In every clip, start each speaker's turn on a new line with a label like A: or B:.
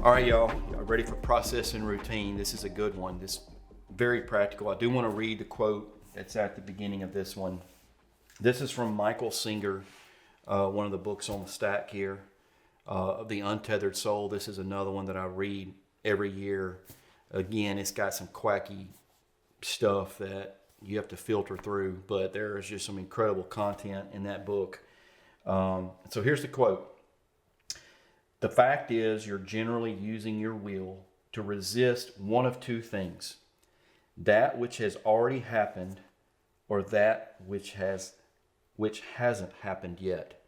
A: All right, y'all ready for process and routine? This is a good one. This very practical. I do want to read the quote that's at the beginning of this one. This is from Michael Singer, one of the books on the stack here, of The Untethered Soul. This is another one that I read every year. Again, it's got some quacky stuff that you have to filter through, but there is just some incredible content in that book. So here's the quote. The fact is, you're generally using your will to resist one of two things: that which has already happened, or that which hasn't happened yet.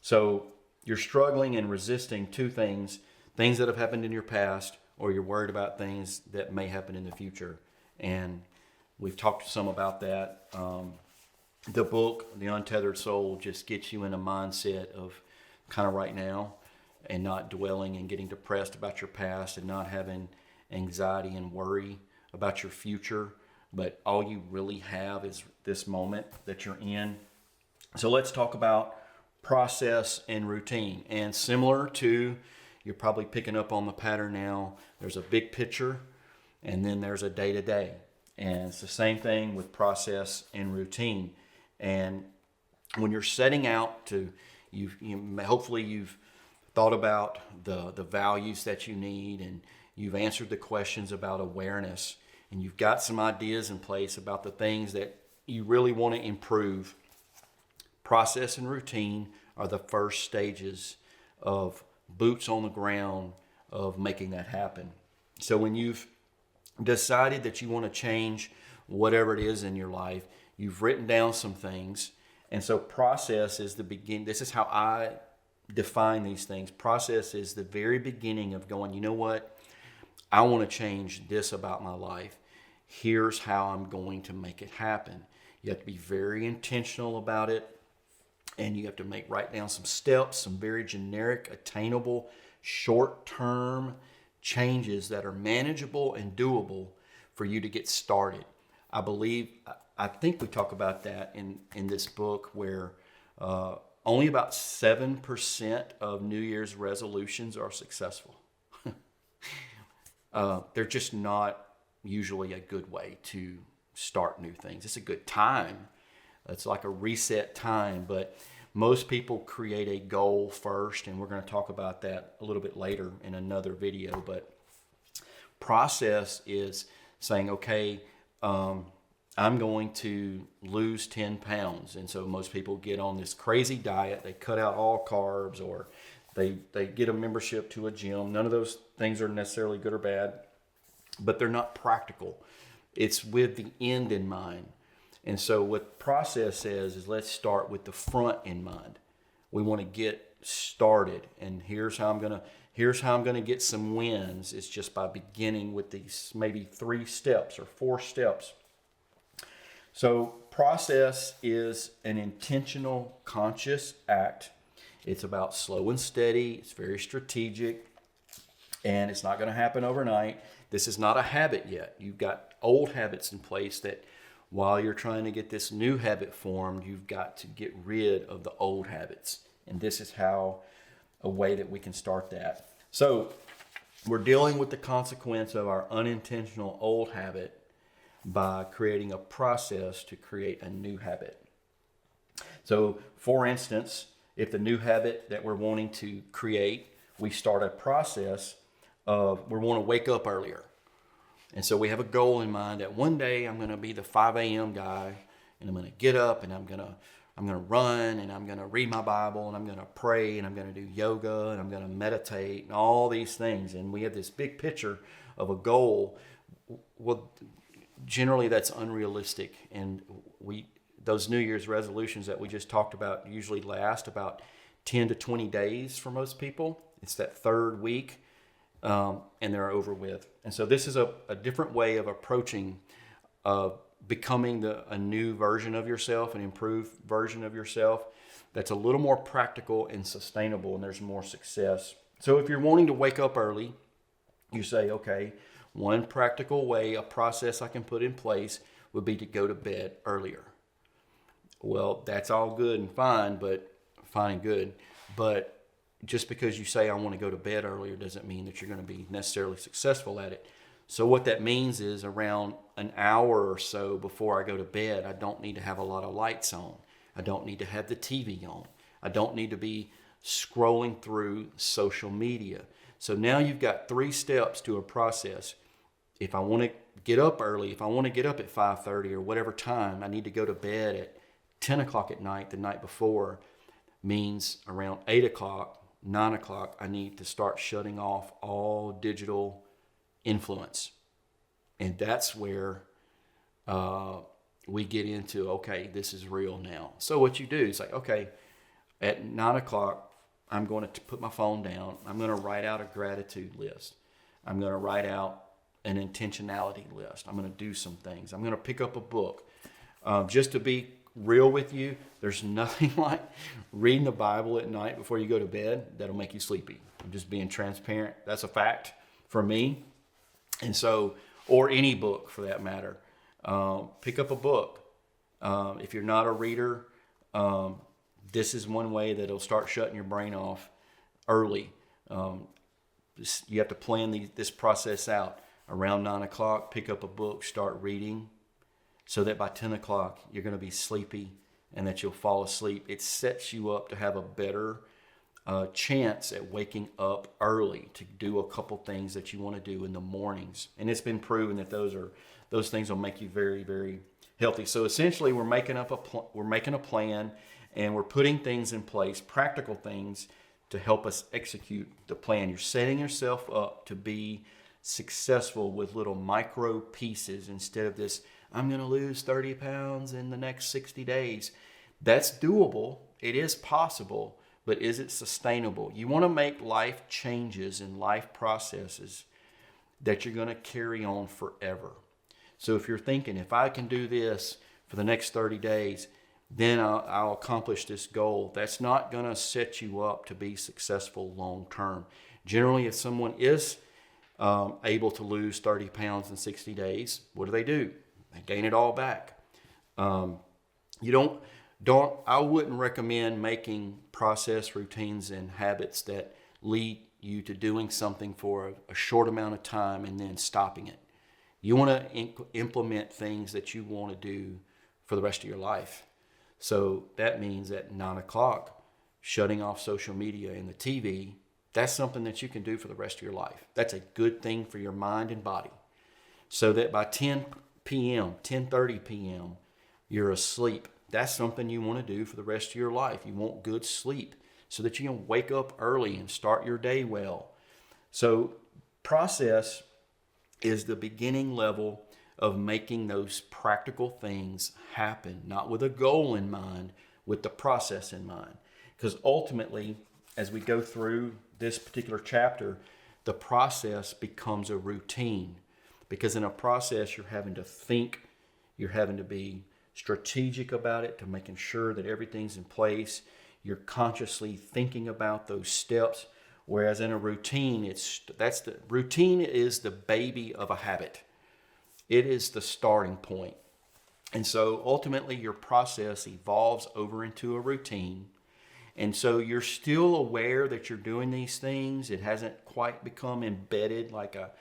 A: So you're struggling and resisting two things that have happened in your past, or you're worried about things that may happen in the future. And we've talked some about that. The book, The Untethered Soul, just gets you in a mindset of kind of right now, and not dwelling and getting depressed about your past and not having anxiety and worry about your future. But all you really have is this moment that you're in. So let's talk about process and routine. And similar to, you're probably picking up on the pattern now, there's a big picture and then there's a day-to-day. And it's the same thing with process and routine. And when you're setting out to, hopefully you've thought about the values that you need, and you've answered the questions about awareness, and you've got some ideas in place about the things that you really want to improve. Process and routine are the first stages of boots on the ground of making that happen. So when you've decided that you want to change whatever it is in your life, you've written down some things. And so process is the beginning. This is how I define these things. Process is the very beginning of going, you know what? I want to change this about my life. Here's how I'm going to make it happen. You have to be very intentional about it, and you have to write down some steps, some very generic, attainable, short-term changes that are manageable and doable for you to get started. I think we talk about that in this book, where only about 7% of New Year's resolutions are successful. They're just not usually a good way to start new things. It's a good time. It's like a reset time, but most people create a goal first, and we're going to talk about that a little bit later in another video. But process is saying, okay, I'm going to lose 10 pounds. And so most people get on this crazy diet. They cut out all carbs, or they get a membership to a gym. None of those things are necessarily good or bad, but they're not practical. It's with the end in mind. And so what process says is, let's start with the front in mind. We want to get started, and here's how I'm going to get some wins. It's just by beginning with these maybe 3 steps or 4 steps. So process is an intentional, conscious act. It's about slow and steady. It's very strategic, and it's not going to happen overnight. This is not a habit yet. You've got old habits in place that, while you're trying to get this new habit formed, you've got to get rid of the old habits. And this is a way that we can start that. So we're dealing with the consequence of our unintentional old habit by creating a process to create a new habit. So for instance, if the new habit that we're wanting to create, we start a process of, we want to wake up earlier. And so we have a goal in mind that one day I'm going to be the 5 a.m. guy, and I'm going to get up and I'm going to run, and I'm going to read my Bible, and I'm going to pray, and I'm going to do yoga, and I'm going to meditate, and all these things. And we have this big picture of a goal. Well, generally that's unrealistic, and those New Year's resolutions that we just talked about usually last about 10 to 20 days for most people. It's that third week, and they're over with. And so this is a different way of approaching becoming a new version of yourself, an improved version of yourself that's a little more practical and sustainable, and there's more success. So if you're wanting to wake up early, you say, okay, one practical way, a process I can put in place would be to go to bed earlier. Well, that's all good and fine, but just because you say I want to go to bed earlier doesn't mean that you're going to be necessarily successful at it. So what that means is around an hour or so before I go to bed, I don't need to have a lot of lights on. I don't need to have the TV on. I don't need to be scrolling through social media. So now you've got 3 steps to a process. If I want to get up early, if I want to get up at 5:30 or whatever time, I need to go to bed at 10 o'clock at night the night before, means around 8 o'clock, 9 o'clock, I need to start shutting off all digital influence. And that's where we get into, okay, this is real now. So what you do is like, okay, at 9 o'clock, I'm going to put my phone down. I'm going to write out a gratitude list. I'm going to write out an intentionality list. I'm going to do some things. I'm going to pick up a book. Just to be real with you, there's nothing like reading the Bible at night before you go to bed that'll make you sleepy. I'm just being transparent. That's a fact for me. And so, or any book for that matter. Pick up a book. If you're not a reader, this is one way that it'll start shutting your brain off early. You have to plan this process out. Around 9 o'clock, pick up a book, start reading, so that by 10 o'clock, you're going to be sleepy and that you'll fall asleep. It sets you up to have a better chance at waking up early to do a couple things that you want to do in the mornings. And it's been proven that those things will make you very, very healthy. So essentially, we're making a plan, and we're putting things in place, practical things, to help us execute the plan. You're setting yourself up to be successful with little micro pieces instead of this, I'm going to lose 30 pounds in the next 60 days. That's doable. It is possible, but is it sustainable? You want to make life changes and life processes that you're going to carry on forever. So if you're thinking, if I can do this for the next 30 days, then I'll accomplish this goal. That's not going to set you up to be successful long term. Generally, if someone is able to lose 30 pounds in 60 days, what do? They gain it all back. I wouldn't recommend making process, routines, and habits that lead you to doing something for a short amount of time and then stopping it. You want to implement things that you want to do for the rest of your life. So that means at 9 o'clock, shutting off social media and the TV, that's something that you can do for the rest of your life. That's a good thing for your mind and body. So that by 10 p.m., 10:30 p.m., you're asleep. That's something you want to do for the rest of your life. You want good sleep so that you can wake up early and start your day well. So process is the beginning level of making those practical things happen, not with a goal in mind, with the process in mind. Because ultimately, as we go through this particular chapter, the process becomes a routine. Because in a process, you're having to think, you're having to be strategic about it, to making sure that everything's in place. You're consciously thinking about those steps. Whereas in a routine, routine is the baby of a habit. It is the starting point. And so ultimately your process evolves over into a routine. And so you're still aware that you're doing these things. It hasn't quite become embedded like a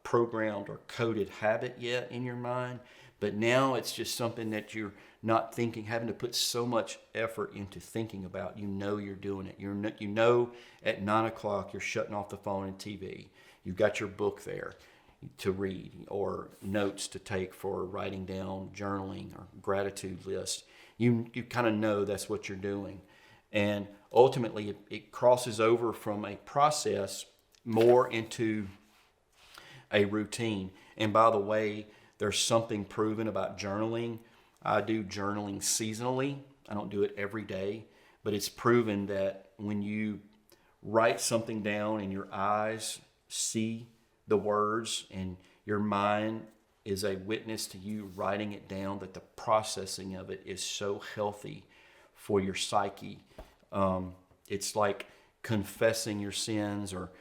A: programmed or coded habit yet in your mind. But now it's just something that you're not having to put so much effort into thinking about. You know you're doing it. You know at 9 o'clock you're shutting off the phone and TV. You've got your book there to read or notes to take for writing down, journaling, or gratitude lists. You kind of know that's what you're doing. And ultimately it crosses over from a process more into a routine. And by the way, there's something proven about journaling. I do journaling seasonally. I don't do it every day, but it's proven that when you write something down and your eyes see the words and your mind is a witness to you writing it down, that the processing of it is so healthy for your psyche. It's like confessing your sins or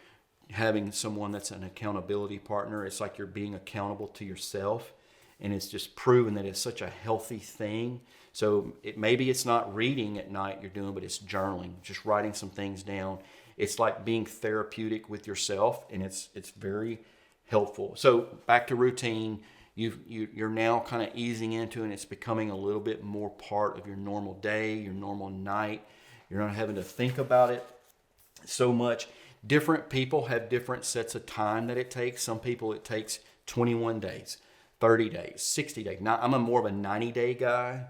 A: having someone that's an accountability partner. It's like you're being accountable to yourself. and it's just proven that it's such a healthy thing. So maybe it's not reading at night you're doing, but it's journaling, just writing some things down. It's like being therapeutic with yourself, and it's very helpful. So back to routine. You're now kind of easing into it, and it's becoming a little bit more part of your normal day, your normal night. You're not having to think about it so much. Different people have different sets of time that it takes. Some people it takes 21 days, 30 days, 60 days. Now, I'm more of a 90-day guy.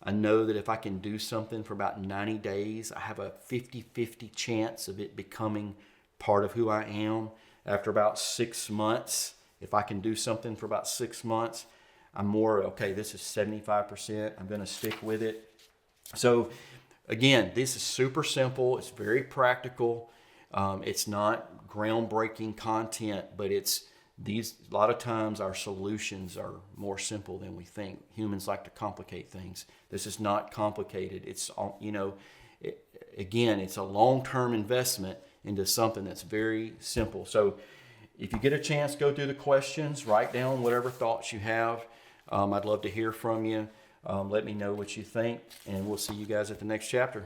A: I know that if I can do something for about 90 days, I have a 50-50 chance of it becoming part of who I am. After about 6 months, if I can do something for about 6 months, I'm more, okay, this is 75%. I'm going to stick with it. So again, this is super simple. It's very practical. It's not groundbreaking content, but it's these. A lot of times our solutions are more simple than we think. Humans like to complicate things. This is not complicated. It's, again, it's a long-term investment into something that's very simple. So if you get a chance, go through the questions, write down whatever thoughts you have. I'd love to hear from you. Let me know what you think, and we'll see you guys at the next chapter.